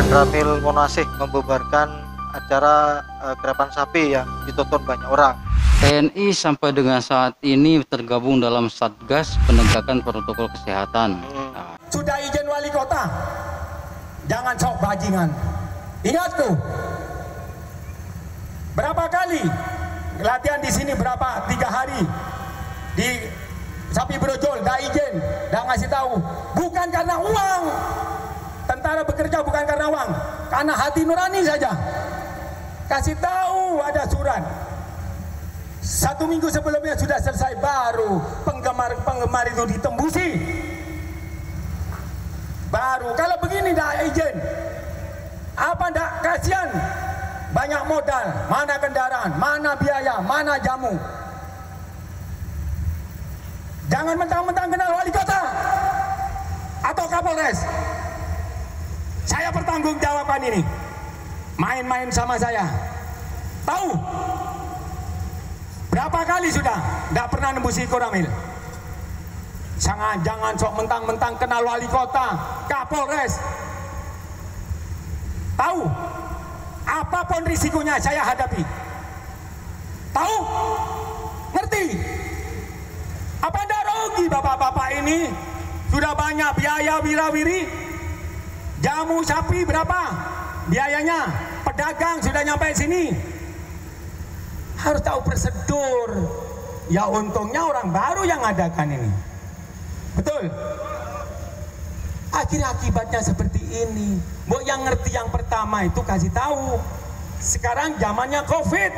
Ramil Monasih membubarkan acara gerakan sapi yang ditonton banyak orang. TNI sampai dengan saat ini tergabung dalam Satgas Penegakan Protokol Kesehatan. Sudah izin wali kota, jangan sok bajingan. Ingat tuh, berapa kali latihan di sini, berapa 3 hari di Sapi Brojol, gak izin, gak ngasih tahu. Bukan karena uang, tentara bekerja bukan karena uang, karena hati nurani saja. Kasih tahu ada surat. 1 minggu sebelumnya sudah selesai, baru penggemar itu ditembusi. Baru kalau begini dah izin. Apa ndak kasihan? Banyak modal, mana kendaraan, mana biaya, mana jamu. Jangan mentang-mentang kenal wali kota atau Kapolres. Saya pertanggungjawaban ini. Main-main sama saya. Tahu? Berapa kali sudah nggak pernah nembusi Koramil? Jangan sok mentang-mentang kenal wali kota, Kapolres. Tahu? Apapun risikonya saya hadapi. Tahu? Ngerti? Apa ndak rugi bapak-bapak ini? Sudah banyak biaya wirawiri. Jamu sapi berapa biayanya? Pedagang sudah nyampe sini. Harus tahu prosedur. Ya untungnya orang baru yang adakan ini. Betul? Akhirnya akibatnya seperti ini. Mbok yang ngerti yang pertama itu kasih tahu. Sekarang zamannya COVID.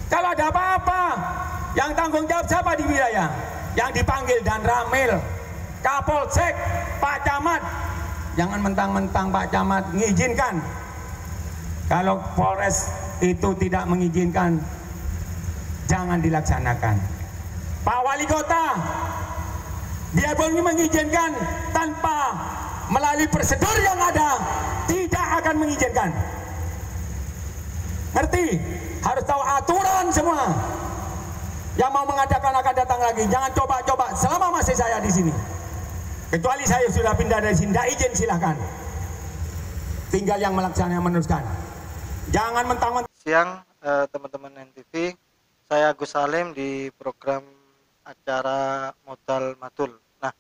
Kalau ada apa-apa, yang tanggung jawab siapa di wilayah? Yang dipanggil dan Ramil, Kapolsek, Pak Camat. Jangan mentang-mentang Pak Camat mengizinkan. Kalau Polres itu tidak mengizinkan, jangan dilaksanakan. Pak Wali Kota, dia boleh mengizinkan tanpa melalui prosedur yang ada, tidak akan mengizinkan. Ngerti? Harus tahu aturan semua. Yang mau mengadakan akan datang lagi. Jangan coba-coba selama masih saya di sini. Kecuali saya sudah pindah dari sini, tidak izin silahkan. Tinggal yang melaksanakan meneruskan. Jangan mentang-mentang. Siang teman-teman NTV, saya Agus Salim di program acara Modal Matul. Nah,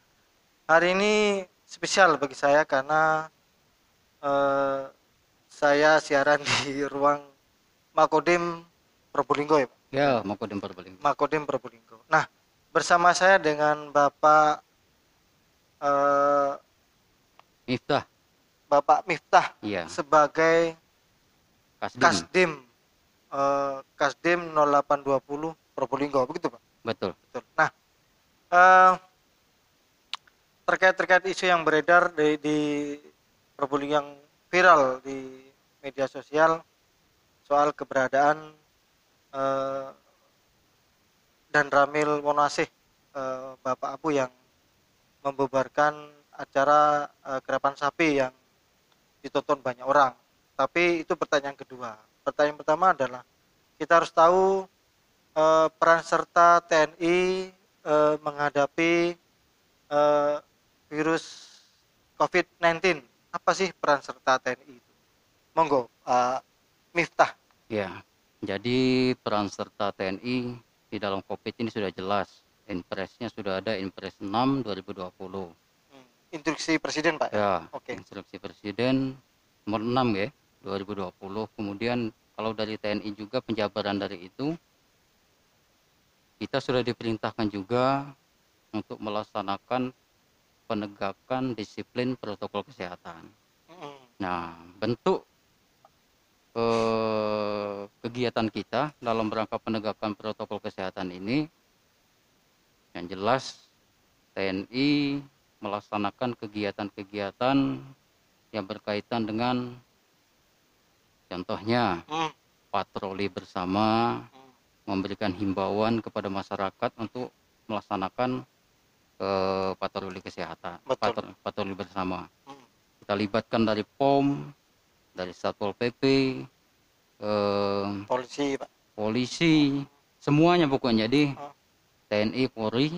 hari ini spesial bagi saya karena saya siaran di ruang Makodim Probolinggo ya Pak? Ya, Makodim Probolinggo. Makodim Probolinggo. Nah, bersama saya dengan Bapak Miftah. Bapak Miftah Iya. sebagai Kasdim. Kasdim 0820 Probolinggo, begitu Pak? Betul. Betul. Nah, terkait isu yang beredar di Probolinggo yang viral di media sosial soal keberadaan dan Ramil Monasih, Bapak Abu yang membubarkan acara gerakan sapi yang ditonton banyak orang. Tapi itu pertanyaan kedua. Pertanyaan pertama adalah kita harus tahu peran serta TNI menghadapi virus COVID-19. Apa sih peran serta TNI itu? Monggo, Miftah. Ya, jadi peran serta TNI di dalam COVID ini sudah jelas. Impresnya sudah ada, Impres 6 2020. Instruksi Presiden, Pak? Ya, Oke. Instruksi Presiden nomor 6 ya, 2020. Kemudian kalau dari TNI juga penjabaran dari itu, kita sudah diperintahkan juga untuk melaksanakan penegakan disiplin protokol kesehatan. Nah, bentuk kegiatan kita dalam rangka penegakan protokol kesehatan ini, yang jelas TNI melaksanakan kegiatan-kegiatan yang berkaitan dengan contohnya patroli bersama, memberikan himbauan kepada masyarakat untuk melaksanakan patroli kesehatan, patroli bersama. Kita libatkan dari POM, dari Satpol PP, Polisi, Pak. Polisi, semuanya pokoknya. Jadi TNI, Polri,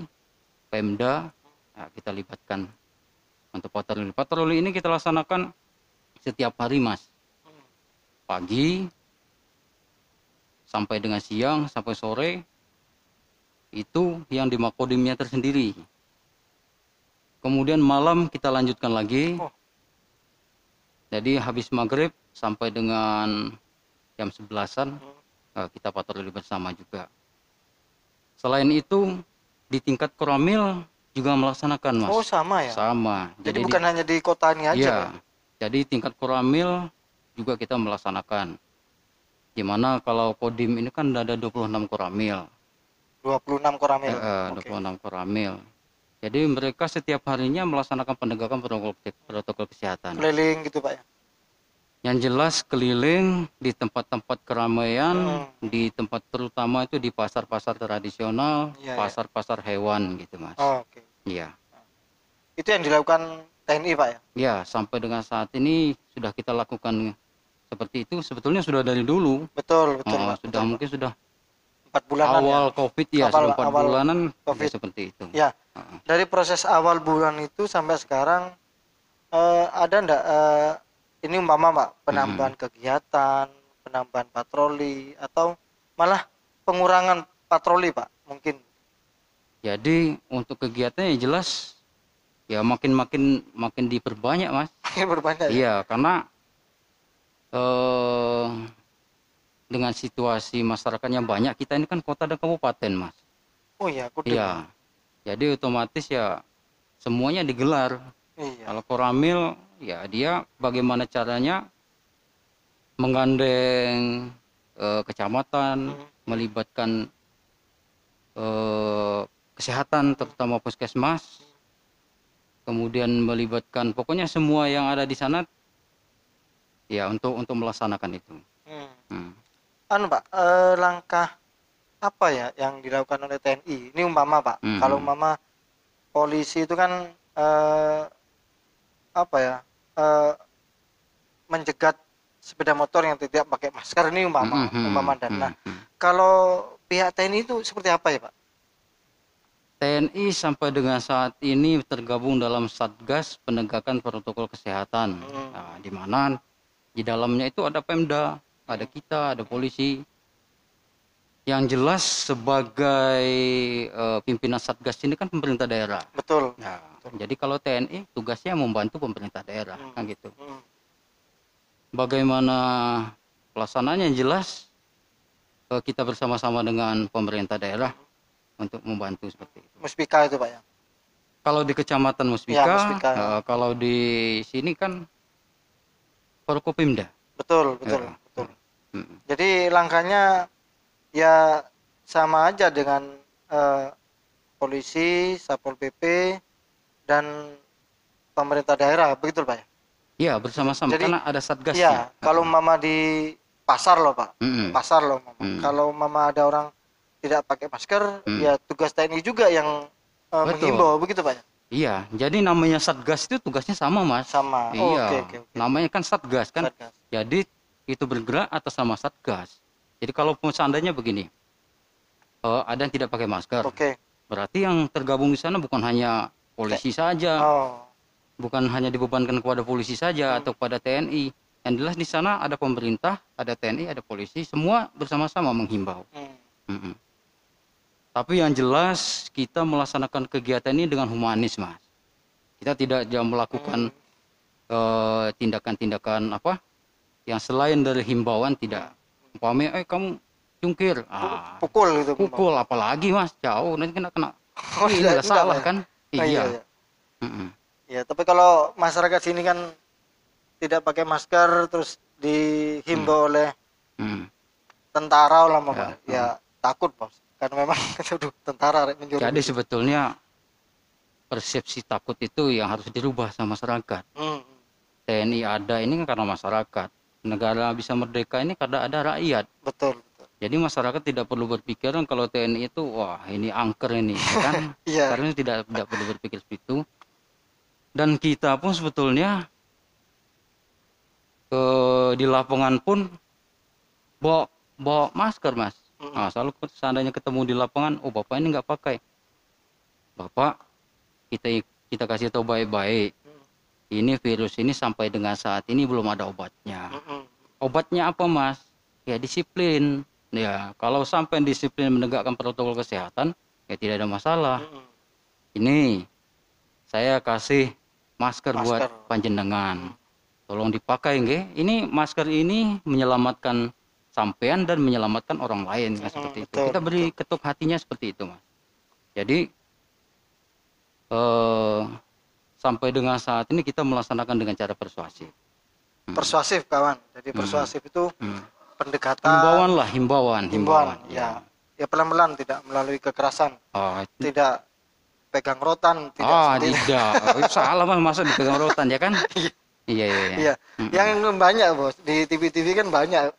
Pemda, nah, kita libatkan untuk patroli. Patroli ini kita laksanakan setiap hari Mas, pagi sampai dengan siang sampai sore itu yang di Makodimnya tersendiri. Kemudian malam kita lanjutkan lagi. Oh. Jadi habis maghrib sampai dengan jam 11-an kita patroli bersama juga. Selain itu di tingkat Koramil juga melaksanakan Mas. Oh sama ya? Sama. Jadi bukan hanya di kota ini aja ya, Pak? Jadi tingkat Koramil juga kita melaksanakan. Dimana kalau Kodim ini kan ada 26 Koramil. 26 Koramil? 26 Koramil. Jadi mereka setiap harinya melaksanakan penegakan protokol kesehatan. Keliling gitu Pak ya? Yang jelas keliling di tempat-tempat keramaian, di tempat terutama itu di pasar-pasar tradisional, pasar-pasar hewan gitu Mas. Oh, oke. Iya. Itu yang dilakukan TNI Pak ya? Ya, sampai dengan saat ini sudah kita lakukan seperti itu. Sebetulnya sudah dari dulu. Betul, betul. Sudah betul. mungkin sudah 4 bulanan awal ya? COVID ya, awal 4 bulanan COVID. ya seperti itu. Ya, dari proses awal bulan itu sampai sekarang ada enggak ini umpama Pak, penambahan kegiatan, penambahan patroli atau malah pengurangan patroli Pak mungkin? Jadi untuk kegiatannya jelas ya makin diperbanyak Mas. Makin berbanyak ya? Iya, karena dengan situasi masyarakatnya banyak, kita ini kan kota dan kabupaten Mas. Oh iya, Kodim. Iya. Jadi otomatis ya semuanya digelar. Iya. Kalau Koramil ya dia bagaimana caranya menggandeng kecamatan, melibatkan kesehatan terutama puskesmas, kemudian melibatkan pokoknya semua yang ada di sana ya untuk melaksanakan itu. Anu Pak, langkah apa ya yang dilakukan oleh TNI? Ini umpama Pak, kalau umpama polisi itu kan apa ya, menjegat sepeda motor yang tidak pakai masker, ini umpama dan nah kalau pihak TNI itu seperti apa ya Pak? TNI sampai dengan saat ini tergabung dalam Satgas Penegakan Protokol Kesehatan, nah, di mana di dalamnya itu ada Pemda, ada kita, ada polisi. Yang jelas sebagai pimpinan Satgas ini kan pemerintah daerah. Betul. Nah, jadi kalau TNI tugasnya membantu pemerintah daerah, kan gitu. Bagaimana pelaksanaannya jelas kita bersama-sama dengan pemerintah daerah untuk membantu seperti itu. Muspika itu Pak ya? Kalau di Kecamatan Muspika, Ya, Muspika. Kalau di sini kan Forkopimda. Betul. Jadi langkahnya ya sama aja dengan polisi, Satpol PP dan pemerintah daerah, begitu Pak ya? Iya, bersama-sama karena ada satgasnya. Iya, kalau mama di pasar loh Pak, pasar loh mama. Kalau mama ada orang tidak pakai masker, ya tugas TNI juga yang menghimbau, begitu Pak ya? Iya, jadi namanya satgas itu tugasnya sama Mas. Sama. Iya, Oke. namanya kan satgas kan. Satgas. Jadi itu bergerak atas nama satgas. Jadi kalau seandainya begini, ada yang tidak pakai masker, berarti yang tergabung di sana bukan hanya polisi saja, bukan hanya dibebankan kepada polisi saja atau kepada TNI. Yang jelas di sana ada pemerintah, ada TNI, ada polisi, semua bersama-sama menghimbau. Tapi yang jelas kita melaksanakan kegiatan ini dengan humanis Mas. Kita tidak melakukan tindakan-tindakan apa yang selain dari himbauan, tidak. Umpamanya kamu cungkir, pukul gitu. Pukul apalagi Mas, jauh nanti kena ini tidak salah ya? kan? Iya. Ya, tapi kalau masyarakat sini kan tidak pakai masker terus dihimbau oleh tentara lah ya takut Bos. Karena memang tentara menyuruh. Jadi sebetulnya persepsi takut itu yang harus dirubah sama masyarakat. TNI ada ini kan karena masyarakat. Negara bisa merdeka ini karena ada rakyat. Betul. Jadi masyarakat tidak perlu berpikiran kalau TNI itu wah ini angker ini, kan? Karena tidak perlu berpikir seperti itu. Dan kita pun sebetulnya di lapangan pun bawa masker Mas. Nah, selalu seandainya ketemu di lapangan, bapak ini nggak pakai. Bapak kita kasih tahu baik-baik. ini virus ini sampai dengan saat ini belum ada obatnya. Obatnya apa, Mas? Ya disiplin. Ya, kalau sampai disiplin menegakkan protokol kesehatan, ya tidak ada masalah. Ini saya kasih masker buat panjenengan. Tolong dipakai, nggih. Ini masker ini menyelamatkan sampean dan menyelamatkan orang lain, seperti itu. Kita beri ketuk hatinya seperti itu, Mas. Jadi sampai dengan saat ini kita melaksanakan dengan cara persuasif. Persuasif, kawan. Jadi persuasif itu pendekatan, himbauan ya. Ya pelan-pelan, tidak melalui kekerasan. Tidak pegang rotan, tidak. Salah, Mas, masa dipegang rotan, ya kan? Iya. Yang banyak, Bos, di TV-TV kan banyak,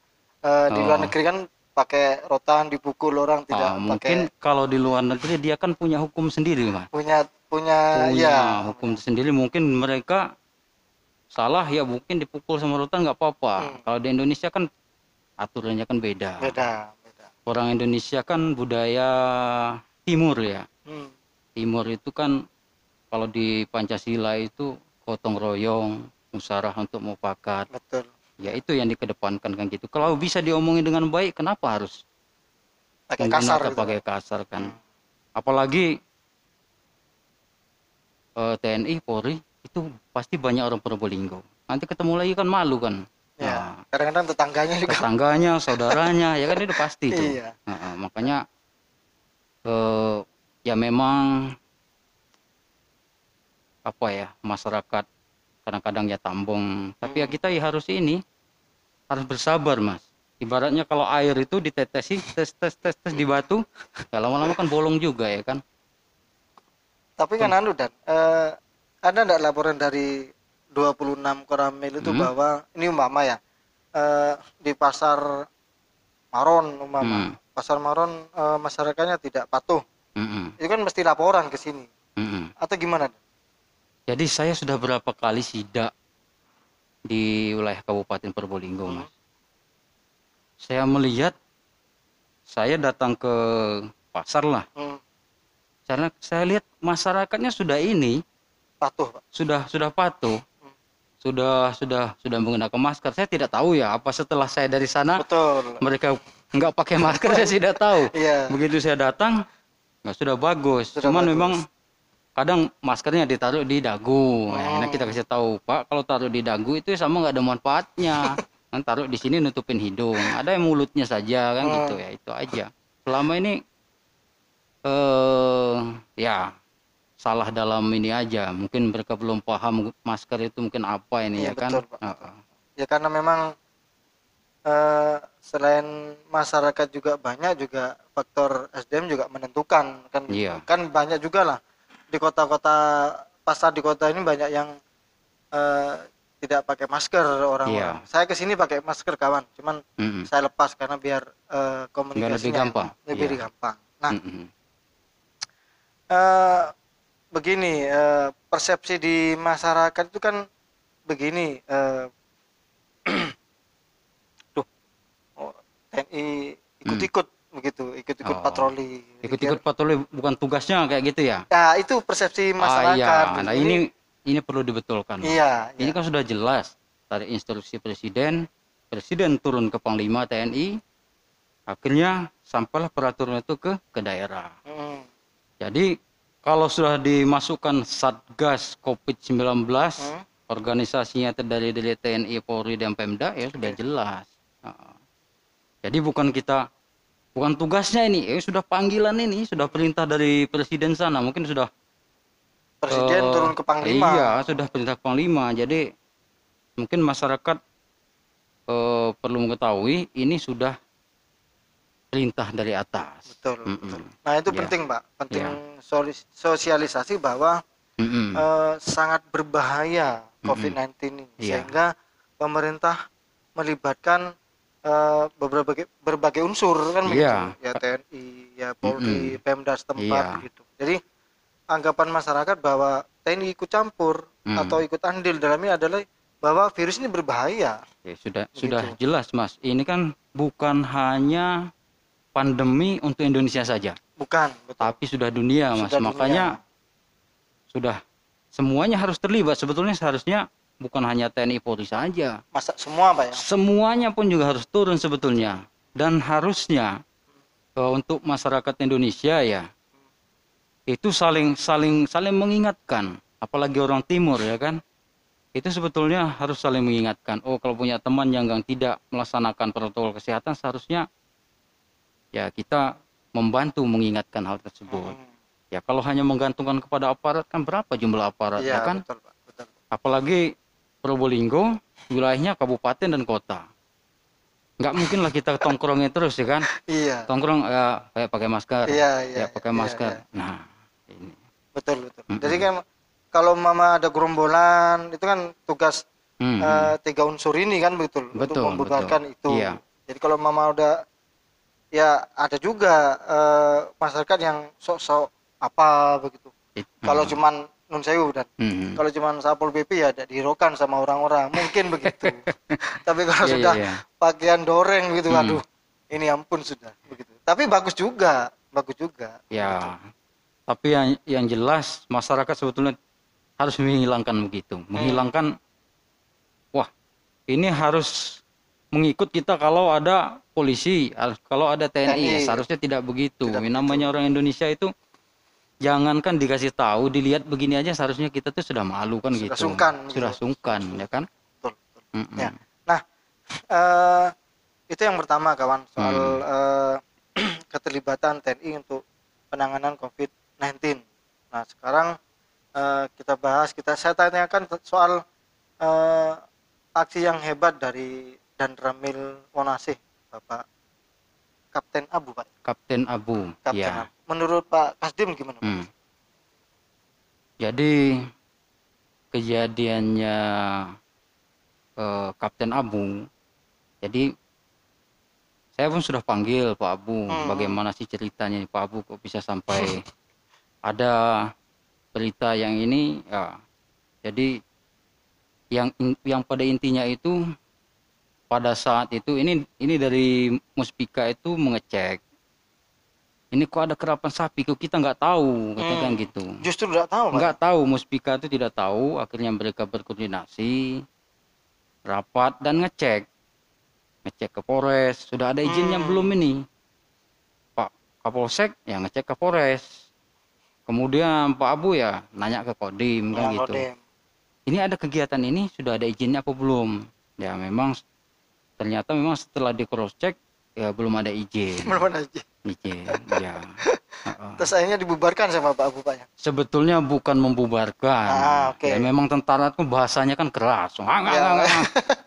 di luar negeri kan pakai rotan, dipukul orang, tidak mungkin kalau di luar negeri dia kan punya hukum sendiri, Mas. Punya ya hukum sendiri. Mungkin mereka salah, ya mungkin dipukul sama rotan nggak apa-apa. Kalau di Indonesia kan aturannya kan beda. Orang Indonesia kan budaya timur, ya. Timur itu kan kalau di Pancasila itu gotong royong, musyawarah untuk mufakat. Betul. Ya itu yang dikedepankan kan gitu. Kalau bisa diomongin dengan baik, kenapa harus pakai kasar? Pakai kasar kan. Apalagi TNI, Polri itu pasti banyak orang Probolinggo. Nanti ketemu lagi kan malu kan. Ya, kadang-kadang tetangganya juga. Tetangganya, saudaranya, ya kan itu pasti itu. Iya. Makanya ya memang apa ya, masyarakat kadang-kadang ya tambong, tapi ya kita ya harus harus bersabar, Mas. Ibaratnya kalau air itu ditetesi, tes di batu, ya lama-lama kan bolong juga, ya kan. Tapi kan Dan ada enggak laporan dari 26 Koramil itu bahwa ini umpama ya, di pasar Maron pasar Maron masyarakatnya tidak patuh. Itu kan mesti laporan ke sini. Atau gimana? Jadi saya sudah berapa kali sidak di wilayah Kabupaten Probolinggo, Mas. Saya melihat, saya datang ke pasar lah. Karena saya lihat masyarakatnya sudah patuh, Pak. Sudah patuh. Sudah menggunakan masker. Saya tidak tahu ya apa setelah saya dari sana. Betul. Mereka nggak pakai masker, saya tidak tahu. Iya. Begitu saya datang, sudah bagus. Cuman memang kadang maskernya ditaruh di dagu. Nah, kita kasih tahu, Pak, kalau taruh di dagu itu sama nggak ada manfaatnya. Kan taruh di sini nutupin hidung. Ada yang mulutnya saja kan gitu ya, itu aja. Selama ini ya salah dalam ini aja. Mungkin mereka belum paham masker itu mungkin apa ini, ya kan. Betul, Pak. Ya karena memang selain masyarakat juga banyak, juga faktor SDM juga menentukan kan. Kan banyak juga lah di kota-kota, pasar di kota ini banyak yang tidak pakai masker orang-orang. Saya kesini pakai masker, kawan, cuman saya lepas karena biar komunikasinya lebih gampang. Nah, begini, persepsi di masyarakat itu kan begini, TNI ikut-ikut begitu, ikut-ikut patroli. Ikut-ikut patroli bukan tugasnya kayak gitu ya? Ya, itu persepsi masyarakat. Iya. Nah, ini perlu dibetulkan. Iya. Ini kan sudah jelas dari instruksi Presiden turun ke Panglima TNI, akhirnya sampailah peraturan itu ke daerah. Jadi kalau sudah dimasukkan Satgas COVID-19, organisasinya terdiri dari TNI, Polri, dan Pemda, ya sudah jelas. Jadi bukan tugasnya ini, sudah panggilan ini, sudah perintah dari Presiden sana, mungkin sudah Presiden turun ke Panglima. Iya, sudah perintah Panglima. Jadi mungkin masyarakat perlu mengetahui ini sudah perintah dari atas. Betul. Nah itu penting, Pak, penting sosialisasi bahwa sangat berbahaya COVID-19 ini, sehingga pemerintah melibatkan berbagai unsur kan begitu, ya TNI, ya Polri, Pemda setempat gitu. Jadi anggapan masyarakat bahwa TNI ikut campur atau ikut andil dalam ini adalah bahwa virus ini berbahaya. Ya, sudah jelas, Mas. Ini kan bukan hanya pandemi untuk Indonesia saja. Bukan, betul. Tapi sudah dunia, Mas. Makanya sudah semuanya harus terlibat. Sebetulnya seharusnya bukan hanya TNI Polri saja. Masa semua Pak ya? Semuanya pun juga harus turun sebetulnya. Dan harusnya untuk masyarakat Indonesia ya, itu saling mengingatkan. Apalagi orang timur ya kan. Itu sebetulnya harus saling mengingatkan. Oh, kalau punya teman yang tidak melaksanakan protokol kesehatan, seharusnya ya kita membantu mengingatkan hal tersebut. Ya kalau hanya menggantungkan kepada aparat, kan berapa jumlah aparat ya kan? Betul, Pak. Betul. Apalagi Probolinggo, wilayahnya kabupaten dan kota. Nggak mungkin lah kita tongkrongnya terus ya kan? Iya. Tongkrong ya kayak pakai masker. Iya. Pakai masker. Iya. Nah, ini. Betul. Jadi kan kalau mama ada gerombolan itu kan tugas 3 unsur ini kan betul untuk membubarkan itu. Iya. Jadi kalau mama udah ya ada juga masyarakat yang sok-sok apa begitu. Kalau cuman nun sewu dan kalau cuman Satpol PP ya ada dihiraukan sama orang-orang mungkin begitu. Tapi kalau sudah pakaian doreng gitu, aduh ini ampun sudah begitu. Tapi bagus juga. Ya. Tapi yang jelas masyarakat sebetulnya harus menghilangkan begitu. Menghilangkan, wah ini harus mengikut kita kalau ada polisi, kalau ada TNI. Seharusnya tidak begitu. Namanya orang Indonesia itu, jangankan dikasih tahu, dilihat begini aja seharusnya kita tuh sudah malu kan gitu. Sudah sungkan ya kan. Betul. Ya. Nah, itu yang pertama kawan, soal keterlibatan TNI untuk penanganan COVID-19. Nah sekarang saya tanyakan soal aksi yang hebat dari Dan Ramil Monasih, Bapak Kapten Abu, Pak. Kapten Abu. Ya. Abu. Menurut Pak Kasdim gimana? Jadi kejadiannya Kapten Abu, jadi saya pun sudah panggil Pak Abu, bagaimana sih ceritanya Pak Abu kok bisa sampai ada berita yang ini ya. Jadi yang pada intinya itu pada saat itu ini dari Muspika itu mengecek. Ini kok ada kerapan sapi, kok kita nggak tahu, katakan gitu. Justru nggak tahu. Nggak tahu, Muspika itu tidak tahu. Akhirnya mereka berkoordinasi, rapat dan ngecek ke Polres. Sudah ada izinnya belum ini? Pak Kapolsek ya ngecek ke Polres. Kemudian Pak Abu ya nanya ke Kodim kan gitu. Ini ada kegiatan ini sudah ada izinnya apa belum? Ya memang ternyata memang setelah di cross check ya belum ada izin. Belum ada izin. Ya. Terus akhirnya dibubarkan sama Pak Abu, Pak ya? Sebetulnya bukan membubarkan. Ya memang tentara itu bahasanya kan keras.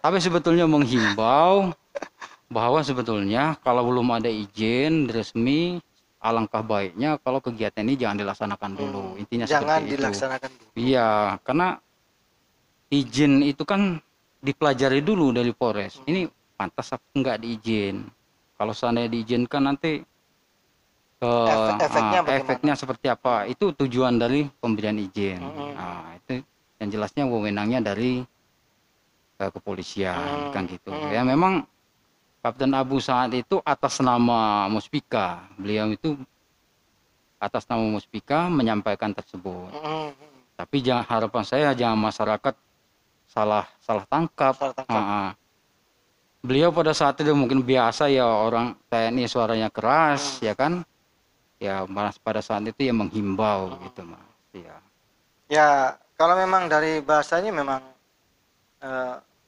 Tapi sebetulnya menghimbau bahwa sebetulnya kalau belum ada izin resmi, alangkah baiknya kalau kegiatan ini jangan dilaksanakan dulu. Intinya jangan seperti dilaksanakan itu. Dulu. Iya, karena izin itu kan dipelajari dulu dari Polres. Ini pantas apa enggak diizin. Kalau seandainya diizinkan nanti efeknya seperti apa? Itu tujuan dari pemberian izin. Nah, itu yang jelasnya wewenangnya dari kepolisian kan gitu. Ya memang Kapten Abu saat itu atas nama Muspika, beliau itu atas nama Muspika menyampaikan tersebut. Tapi harapan saya jangan masyarakat salah tangkap. Beliau pada saat itu mungkin biasa ya orang TNI suaranya keras ya kan. Ya pada saat itu ya menghimbau gitu Mas. Ya kalau memang dari bahasanya memang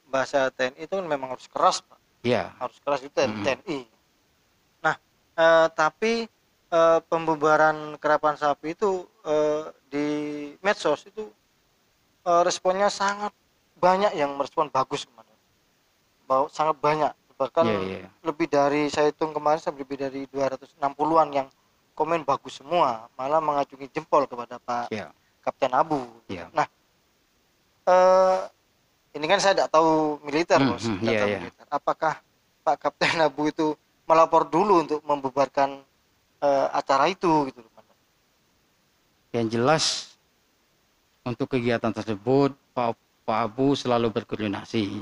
bahasa TNI itu memang harus keras, Pak. Iya. Harus keras itu TNI. Nah, tapi pembubaran kerapan sapi itu di medsos itu responnya sangat banyak yang merespon bagus kemarin. Sangat banyak. Bahkan lebih dari, saya hitung kemarin lebih dari 260-an yang komen bagus semua, malah mengacungi jempol kepada Pak Kapten Abu. Nah, ini kan saya tidak tahu militer, Bos. Militer. Apakah Pak Kapten Abu itu melapor dulu untuk membubarkan acara itu gitu? Yang jelas untuk kegiatan tersebut Pak Abu selalu berkoordinasi.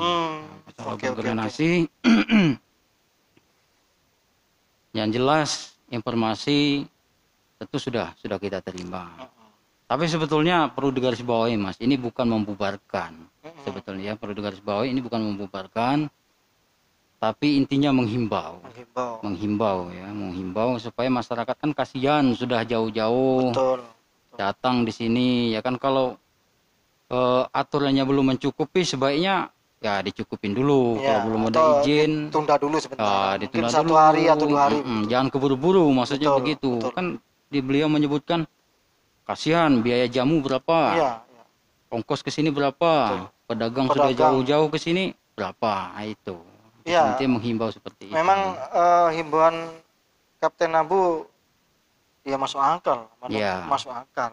Berkoordinasi. Yang jelas informasi tentu sudah kita terima. Tapi sebetulnya perlu digarisbawahi Mas, ini bukan membubarkan. Sebetulnya perlu digarisbawahi, ini bukan membubarkan, tapi intinya menghimbau supaya masyarakat kan kasihan sudah jauh-jauh datang di sini ya kan. Kalau aturannya belum mencukupi, sebaiknya ya dicukupin dulu. Ya, kalau belum ada izin ditunda dulu sebentar, ditunda mungkin 1 dulu. hari atau 2 hari jangan keburu-buru, maksudnya begitu. Kan beliau menyebutkan kasihan biaya jamu berapa, ongkos ke sini berapa, pedagang sudah jauh-jauh ke sini berapa, itu nanti menghimbau seperti itu. Memang himbauan Kapten Abu ya masuk akal,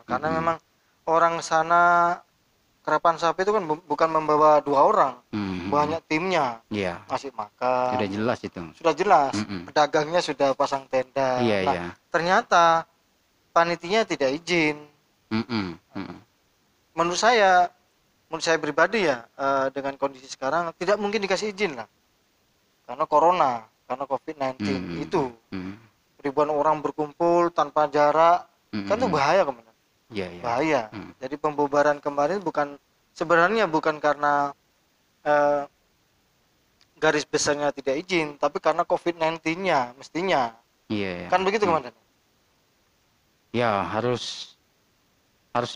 karena memang orang sana Kerapan Sapi itu kan bukan membawa 2 orang, banyak timnya, ngasih makan, sudah jelas, pedagangnya sudah pasang tenda. Ternyata panitinya tidak izin. Menurut saya pribadi ya, dengan kondisi sekarang tidak mungkin dikasih izin lah, karena corona, karena COVID-19 itu ribuan orang berkumpul tanpa jarak, kan itu bahaya kemana? Bahaya. Jadi pembubaran kemarin sebenarnya bukan karena garis besarnya tidak izin, tapi karena COVID-19-nya mestinya. Kan begitu Komandan? Ya, harus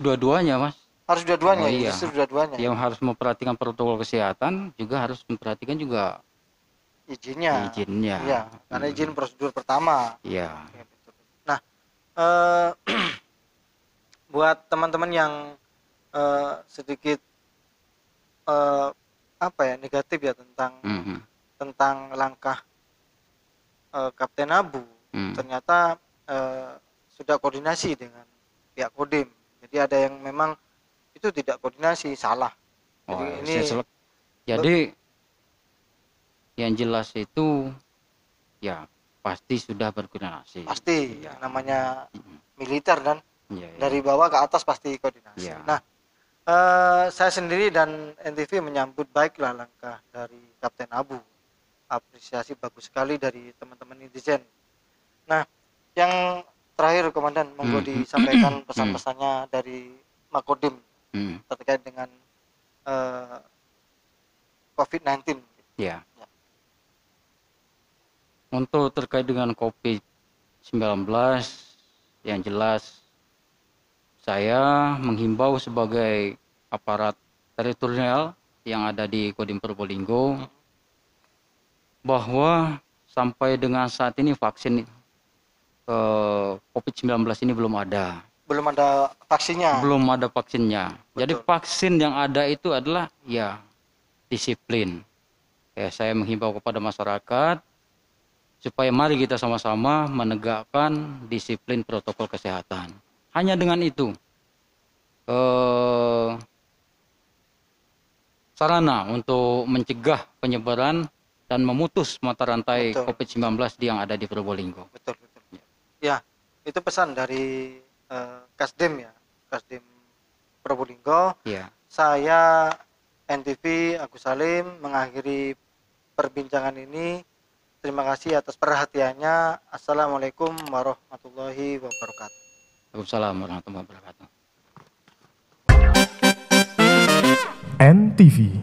dua-duanya Mas. Harus dua-duanya, justru dua-duanya. Yang harus memperhatikan protokol kesehatan juga harus memperhatikan juga izinnya. Iya, karena izin prosedur pertama. Iya. Nah, buat teman-teman yang sedikit negatif ya tentang langkah Kapten Abu, ternyata sudah koordinasi dengan pihak Kodim. Jadi ada yang memang itu tidak koordinasi, salah. Jadi yang jelas itu ya pasti sudah berkoordinasi. Pasti, namanya militer dan dari bawah ke atas pasti koordinasi. Nah, saya sendiri dan NTV menyambut baiklah langkah dari Kapten Abu. Apresiasi bagus sekali dari teman-teman netizen. Nah, yang terakhir Komandan, monggo disampaikan pesan-pesannya dari Makodim terkait dengan COVID-19. Ya. Untuk terkait dengan COVID-19, yang jelas saya menghimbau sebagai aparat teritorial yang ada di Kodim Probolinggo bahwa sampai dengan saat ini vaksin COVID-19 ini belum ada. Belum ada vaksinnya. Jadi vaksin yang ada itu adalah ya disiplin. Ya, saya menghimbau kepada masyarakat supaya mari kita sama-sama menegakkan disiplin protokol kesehatan. Hanya dengan itu sarana untuk mencegah penyebaran dan memutus mata rantai COVID-19 yang ada di Probolinggo. Betul. Ya, itu pesan dari Kasdim ya, Kasdim Probolinggo. Ya. Saya NTV Agus Salim mengakhiri perbincangan ini. Terima kasih atas perhatiannya. Assalamualaikum warahmatullahi wabarakatuh. Waalaikumsalam warahmatullahi wabarakatuh. NTV